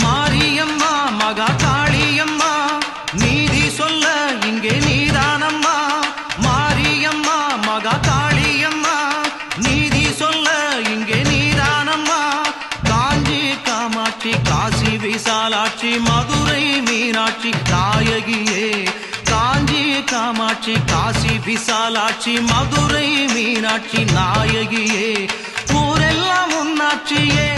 மாரியம்மா மகா காளியம்மா நீதி சொல்ல இங்கே நீதானம்மா. மாரியம்மா மகா காளியம்மா நீதி சொல்ல இங்கே நீதானம்மா. காஞ்சி காமாட்சி காசி விசாலாட்சி மதுரை மீனாட்சி நாயகியே. காஞ்சி காமாட்சி காசி விசாலாட்சி மதுரை மீனாட்சி நாயகியே. ஊரெல்லாம் உன்னாட்சியே